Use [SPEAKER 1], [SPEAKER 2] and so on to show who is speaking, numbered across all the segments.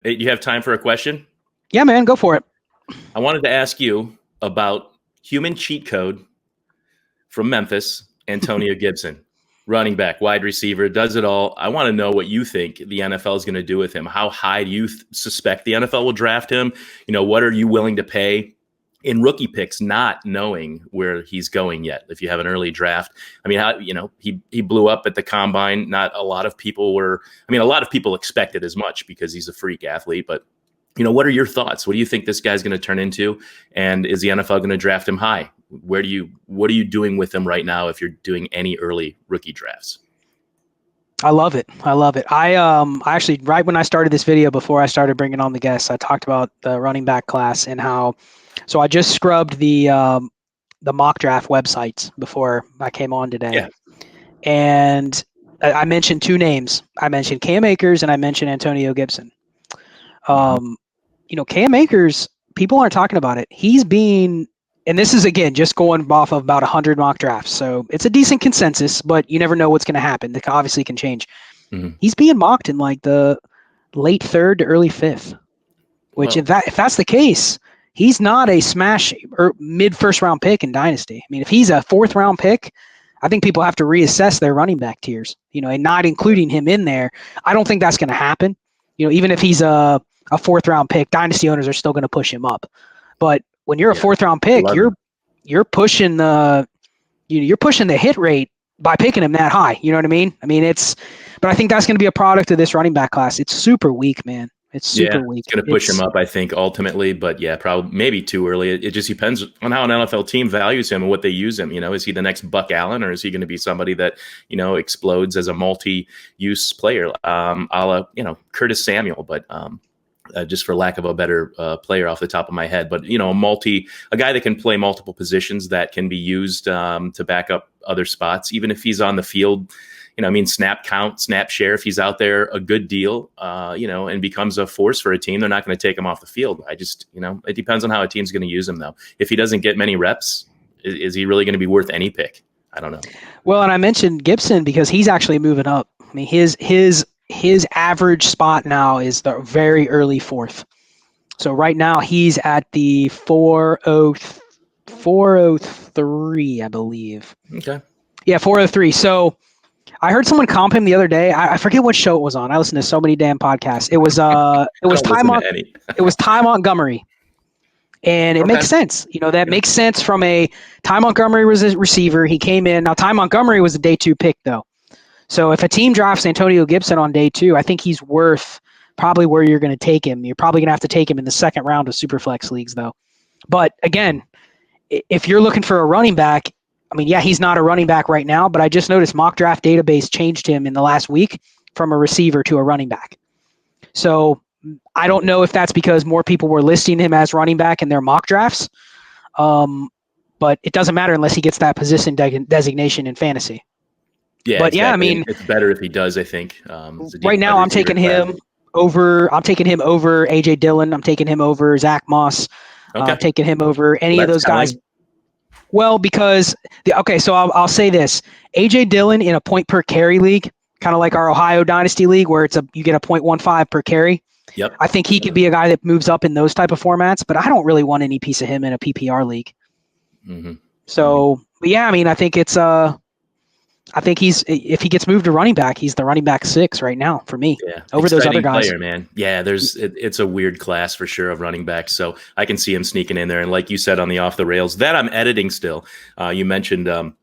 [SPEAKER 1] Hey, do you have time for a question?
[SPEAKER 2] Yeah, man, go for it.
[SPEAKER 1] I wanted to ask you about human cheat code from Memphis, Antonio Gibson, running back, wide receiver, does it all. I want to know what you think the NFL is going to do with him. How high do you suspect the NFL will draft him? What are you willing to pay in rookie picks, not knowing where he's going yet? If you have an early draft, I mean, he blew up at the combine. Not a lot of people were. I mean, a lot of people expected as much because he's a freak athlete, but. What are your thoughts? What do you think this guy's going to turn into? And is the NFL going to draft him high? What are you doing with him right now if you're doing any early rookie drafts?
[SPEAKER 2] I love it. I actually, right when I started this video, before I started bringing on the guests, I talked about the running back class and how. So I just scrubbed the mock draft websites before I came on today,
[SPEAKER 1] yeah.
[SPEAKER 2] And I mentioned two names. I mentioned Cam Akers and I mentioned Antonio Gibson. Cam Akers, people aren't talking about it. He's being, and this is, again, just going off of about 100 mock drafts. So it's a decent consensus, but you never know what's going to happen. It obviously can change. Mm-hmm. He's being mocked in like the late third to early fifth, which if that's the case, he's not a smash or mid first round pick in Dynasty. I mean, if he's a fourth round pick, I think people have to reassess their running back tiers, and not including him in there. I don't think that's going to happen. Even if he's a fourth round pick, dynasty owners are still going to push him up. But when you're a fourth round pick, you're pushing the hit rate by picking him that high. You know what I mean? But I think that's going to be a product of this running back class. It's super weak, man. It's super weak.
[SPEAKER 1] It's going to push him up, I think, ultimately. But probably maybe too early. It just depends on how an NFL team values him and what they use him. Is he the next Buck Allen, or is he going to be somebody that explodes as a multi-use player, a la Curtis Samuel, but. Just for lack of a better player off the top of my head, but a guy that can play multiple positions that can be used to back up other spots, even if he's on the field. Snap count, snap share. If he's out there a good deal, and becomes a force for a team, they're not going to take him off the field. It depends on how a team's going to use him, though. If he doesn't get many reps, is he really going to be worth any pick? I don't know.
[SPEAKER 2] Well, and I mentioned Gibson because he's actually moving up. I mean, his average spot now is the very early fourth. So right now he's at the 403, I believe.
[SPEAKER 1] Okay.
[SPEAKER 2] Yeah, 403. So I heard someone comp him the other day. I forget what show it was on. I listen to so many damn podcasts. It was Ty Montgomery. And it makes sense. That makes sense from a Ty Montgomery was a receiver. He came in. Now Ty Montgomery was a day 2 pick though. So if a team drafts Antonio Gibson on day 2, I think he's worth probably where you're going to take him. You're probably going to have to take him in the second round of Superflex leagues, though. But again, if you're looking for a running back, he's not a running back right now, but I just noticed Mock Draft Database changed him in the last week from a receiver to a running back. So I don't know if that's because more people were listing him as running back in their mock drafts, but it doesn't matter unless he gets that position designation in fantasy.
[SPEAKER 1] Yeah, but exactly. It's better if he does. I think
[SPEAKER 2] right now I'm taking him over. I'm taking him over AJ Dillon. I'm taking him over Zach Moss.
[SPEAKER 1] Okay.
[SPEAKER 2] I'm taking him over any of those guys. Well, because so I'll say this: AJ Dillon in a point per carry league, kind of like our Ohio Dynasty league, where you get a 0.15 per carry.
[SPEAKER 1] Yep.
[SPEAKER 2] I think he could be a guy that moves up in those type of formats, but I don't really want any piece of him in a PPR league.
[SPEAKER 1] Mm-hmm.
[SPEAKER 2] So, but yeah, I think if he gets moved to running back, he's the running back 6 right now for me.
[SPEAKER 1] Yeah,
[SPEAKER 2] over those other guys.
[SPEAKER 1] Player, man. Yeah, it's a weird class for sure of running backs. So I can see him sneaking in there. And like you said on the off the rails, that I'm editing still. You mentioned the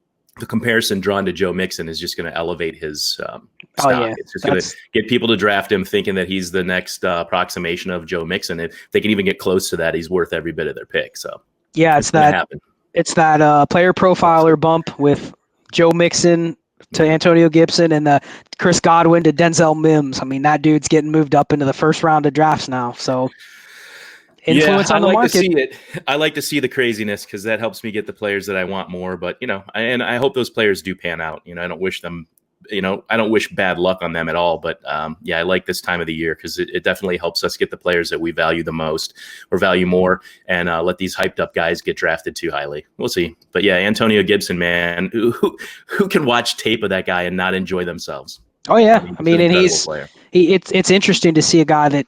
[SPEAKER 1] comparison drawn to Joe Mixon is just going to elevate his stock. It's just going to get people to draft him thinking that he's the next approximation of Joe Mixon. If they can even get close to that, he's worth every bit of their pick. So
[SPEAKER 2] yeah, it's that player profiler bump with Joe Mixon to Antonio Gibson and the Chris Godwin to Denzel Mims. That dude's getting moved up into the first round of drafts now. So influence on the market.
[SPEAKER 1] I like to see the craziness because that helps me get the players that I want more. But I hope those players do pan out. I don't wish them. I don't wish bad luck on them at all. But I like this time of the year because it definitely helps us get the players that we value the most or value more, and let these hyped up guys get drafted too highly. We'll see. But yeah, Antonio Gibson, man, who can watch tape of that guy and not enjoy themselves?
[SPEAKER 2] Oh yeah, and it's interesting to see a guy that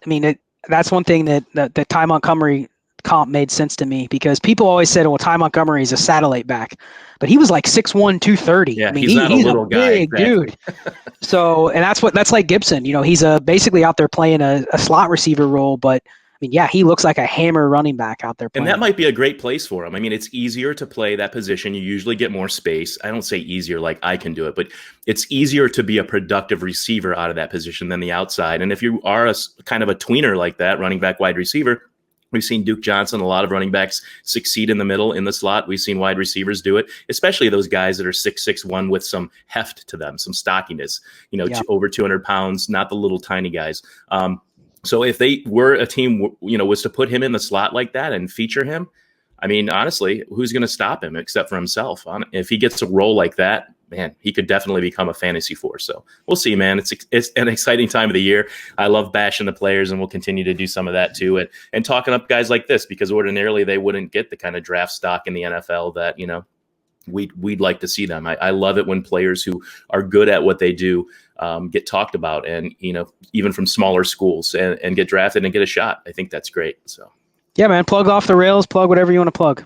[SPEAKER 2] that's one thing that the Ty Montgomery comp made sense to me, because people always said, well, Ty Montgomery is a satellite back, but he was like 6'1", 230.
[SPEAKER 1] Yeah,
[SPEAKER 2] I mean,
[SPEAKER 1] he's not a
[SPEAKER 2] he's
[SPEAKER 1] little
[SPEAKER 2] a
[SPEAKER 1] guy.
[SPEAKER 2] big dude. So, and that's like Gibson. He's basically out there playing a slot receiver role, but I mean, yeah, he looks like a hammer running back out there playing.
[SPEAKER 1] And that might be a great place for him. I mean, it's easier to play that position. You usually get more space. I don't say easier like I can do it, but it's easier to be a productive receiver out of that position than the outside. And if you are a kind of a tweener like that, running back, wide receiver, we've seen Duke Johnson, a lot of running backs succeed in the middle, in the slot. We've seen wide receivers do it, especially those guys that are 6'1" with some heft to them, some stockiness, over 200 pounds, not the little tiny guys. So if they were a team, was to put him in the slot like that and feature him, I mean, honestly, who's going to stop him except for himself? If he gets a role like that, man, he could definitely become a fantasy force. So we'll see, man. It's an exciting time of the year. I love bashing the players, and we'll continue to do some of that too. And talking up guys like this, because ordinarily they wouldn't get the kind of draft stock in the NFL that, we'd like to see them. I love it when players who are good at what they do get talked about, and even from smaller schools, and get drafted and get a shot. I think that's great. So
[SPEAKER 2] yeah, man, plug off the rails, plug whatever you want to plug.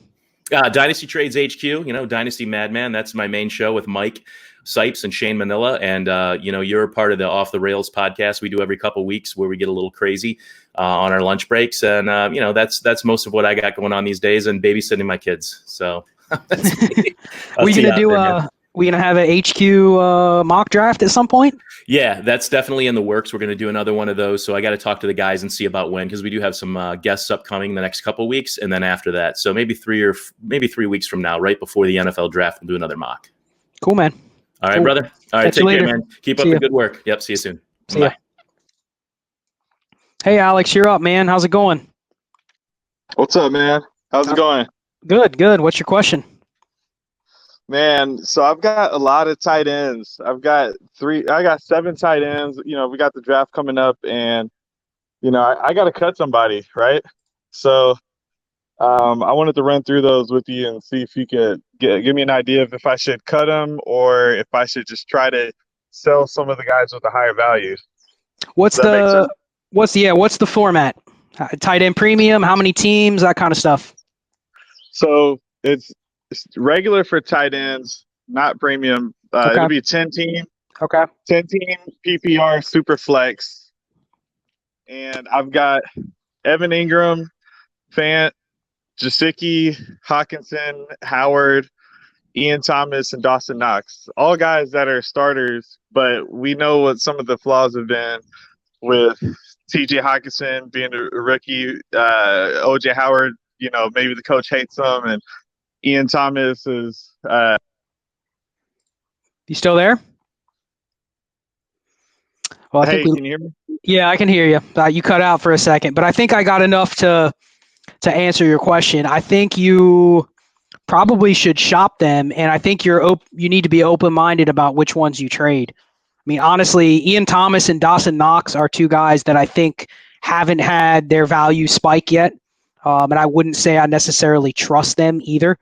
[SPEAKER 1] Dynasty Trades HQ, Dynasty Madman. That's my main show with Mike Sipes and Shane Manila, and you're a part of the Off the Rails podcast we do every couple weeks, where we get a little crazy on our lunch breaks, and that's most of what I got going on these days, and babysitting my kids. So.
[SPEAKER 2] We gonna have an HQ mock draft at some point?
[SPEAKER 1] Yeah, that's definitely in the works. We're going to do another one of those. So I got to talk to the guys and see about when, because we do have some guests upcoming the next couple of weeks, and then after that, so maybe 3 weeks from now, right before the NFL draft, we'll do another mock.
[SPEAKER 2] Cool, man.
[SPEAKER 1] All right, brother. All right, take care, man. Keep up the good work. Yep, see you soon.
[SPEAKER 2] See ya. Hey, Alex, you're up, man. How's it going?
[SPEAKER 3] What's up, man? How's it going?
[SPEAKER 2] Good. What's your question?
[SPEAKER 3] Man, so I've got a lot of tight ends. I got 7 tight ends. We got the draft coming up, and I got to cut somebody, right? So I wanted to run through those with you and see if you could give me an idea of if I should cut them or if I should just try to sell some of the guys with a higher value.
[SPEAKER 2] What's the format? Tight end premium, how many teams, that kind of stuff?
[SPEAKER 3] So it's regular for tight ends, not premium.
[SPEAKER 2] Okay.
[SPEAKER 3] It'll be 10 team.
[SPEAKER 2] Okay.
[SPEAKER 3] 10 team PPR super flex. And I've got Evan Ingram, Fant, Jasicki, Hawkinson, Howard, Ian Thomas, and Dawson Knox. All guys that are starters, but we know what some of the flaws have been with TJ Hawkinson being a rookie, OJ Howard, maybe the coach hates him, and Ian Thomas is
[SPEAKER 2] You still there? Well,
[SPEAKER 3] can you hear me?
[SPEAKER 2] Yeah, I can hear you. You cut out for a second, but I think I got enough to answer your question. I think you probably should shop them, and I think you need to be open-minded about which ones you trade. I mean, honestly, Ian Thomas and Dawson Knox are 2 guys that I think haven't had their value spike yet, and I wouldn't say I necessarily trust them either.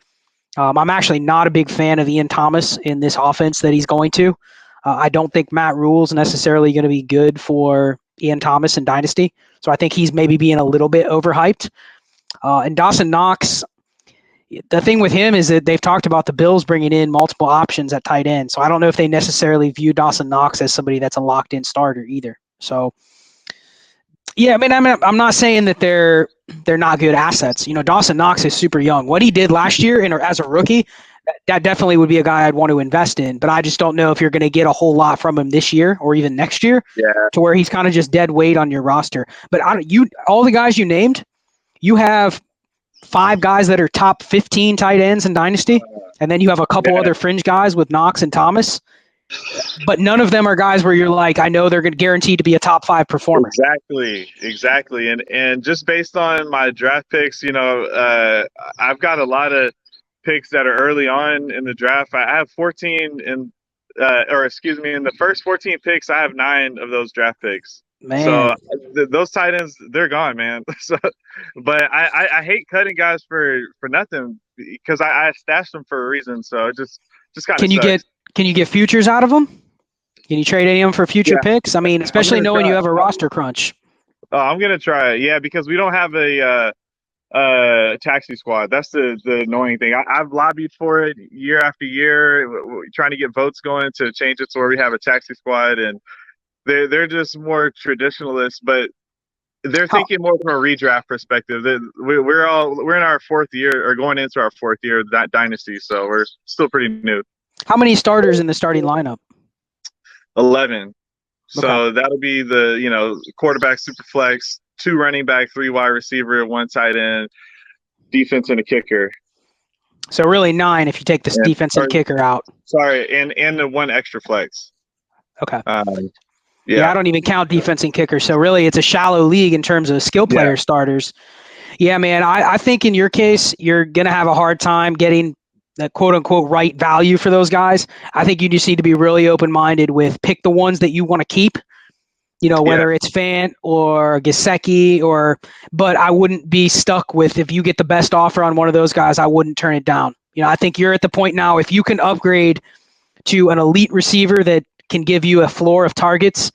[SPEAKER 2] I'm actually not a big fan of Ian Thomas in this offense that he's going to. I don't think Matt Rule's necessarily going to be good for Ian Thomas in Dynasty, so I think he's maybe being a little bit overhyped. And Dawson Knox, the thing with him is that they've talked about the Bills bringing in multiple options at tight end, so I don't know if they necessarily view Dawson Knox as somebody that's a locked-in starter either. So, yeah, I mean, I'm not saying that they're not good assets. Dawson Knox is super young. What he did last year as a rookie, that definitely would be a guy I'd want to invest in. But I just don't know if you're going to get a whole lot from him this year or even next year, to where he's kind of just dead weight on your roster. But all the guys you named, you have 5 guys that are top 15 tight ends in Dynasty, and then you have a couple other fringe guys with Knox and Thomas. But none of them are guys where you're like, I know they're guaranteed to be a top 5 performer.
[SPEAKER 3] Exactly. And just based on my draft picks, I've got a lot of picks that are early on in the draft. I have 14 in the first 14 picks, I have 9 of those draft picks.
[SPEAKER 2] Man.
[SPEAKER 3] So those tight ends, they're gone, man. But I hate cutting guys for nothing, because I stashed them for a reason. So it just kind of
[SPEAKER 2] Can you get futures out of them? Can you trade any of them for future picks? I mean, especially knowing you have a roster crunch.
[SPEAKER 3] Oh, I'm gonna try it. Yeah, because we don't have a taxi squad. That's the annoying thing. I've lobbied for it year after year, trying to get votes going to change it to where we have a taxi squad, and they're just more traditionalists, but they're thinking more from a redraft perspective. We're in our fourth year, or going into our fourth year of that dynasty, so we're still pretty new.
[SPEAKER 2] How many starters in the starting lineup?
[SPEAKER 3] 11. So
[SPEAKER 2] Okay.
[SPEAKER 3] that'll be the quarterback, super flex, 2 running back, 3 wide receiver, 1 tight end, defense, and a kicker.
[SPEAKER 2] So really 9 if you take the defense and kicker out.
[SPEAKER 3] Sorry, and the 1 extra flex.
[SPEAKER 2] Okay.
[SPEAKER 3] Yeah,
[SPEAKER 2] I don't even count defense and kicker. So really, it's a shallow league in terms of skill player starters. Yeah, man. I think in your case, you're gonna have a hard time getting the quote unquote right value for those guys. I think you just need to be really open minded with pick the ones that you want to keep. Whether it's Fant or Gesicki but I wouldn't be stuck with, if you get the best offer on one of those guys, I wouldn't turn it down. I think you're at the point now, if you can upgrade to an elite receiver that can give you a floor of targets,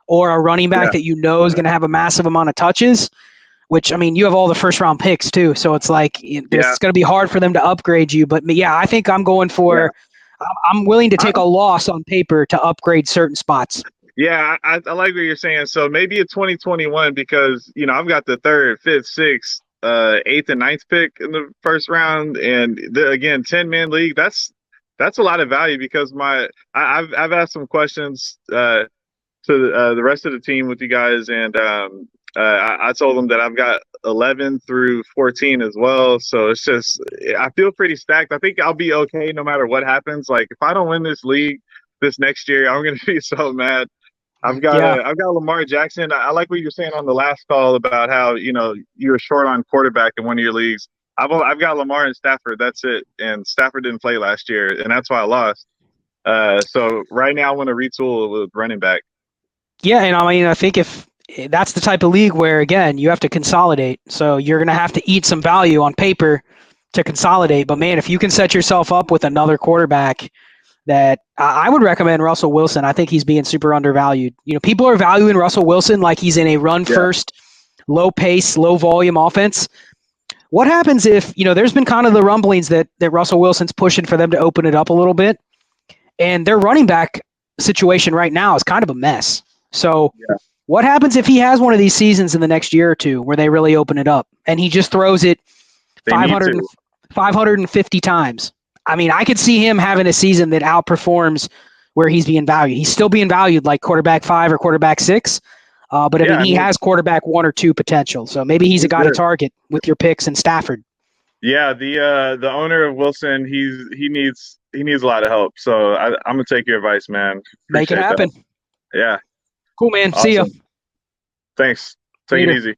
[SPEAKER 2] or a running back that is going to have a massive amount of touches, which, I mean, you have all the first round picks too. So it's like, it's going to be hard for them to upgrade you. But yeah, I think I'm going for, I'm willing to take a loss on paper to upgrade certain spots.
[SPEAKER 3] Yeah, I like what you're saying. So maybe a 2021, because, I've got the 3rd, 5th, 6th, 8th, and 9th pick in the first round. And again, 10-man league, that's a lot of value, because I've asked some questions to the rest of the team with you guys, and I told them that I've got 11 through 14 as well. So it's just, I feel pretty stacked. I think I'll be okay no matter what happens. Like, if I don't win this league this next year, I'm going to be so mad. I've got Lamar Jackson. I like what you were saying on the last call about how, you were short on quarterback in one of your leagues. I've got Lamar and Stafford. That's it. And Stafford didn't play last year, and that's why I lost. So right now I want to retool with running back.
[SPEAKER 2] Yeah, and I mean, I think if that's the type of league where, again, you have to consolidate. So you're going to have to eat some value on paper to consolidate. But man, if you can set yourself up with another quarterback, that I would recommend Russell Wilson. I think he's being super undervalued. People are valuing Russell Wilson like he's in a run-first, low-pace, low-volume offense. What happens if, there's been kind of the rumblings that Russell Wilson's pushing for them to open it up a little bit, and their running back situation right now is kind of a mess. So what happens if he has one of these seasons in the next year or two where they really open it up and he just throws it 550 times? I mean, I could see him having a season that outperforms where he's being valued. He's still being valued like quarterback 5 or quarterback 6. But I mean, he has quarterback 1 or 2 potential. So maybe he's a guy to target with your picks and Stafford.
[SPEAKER 3] Yeah, the owner of Wilson, he needs a lot of help. So I'm gonna take your advice, man.
[SPEAKER 2] Make it happen.
[SPEAKER 3] Yeah.
[SPEAKER 2] Cool, man.
[SPEAKER 3] Awesome.
[SPEAKER 2] See ya.
[SPEAKER 3] Thanks. Take it easy.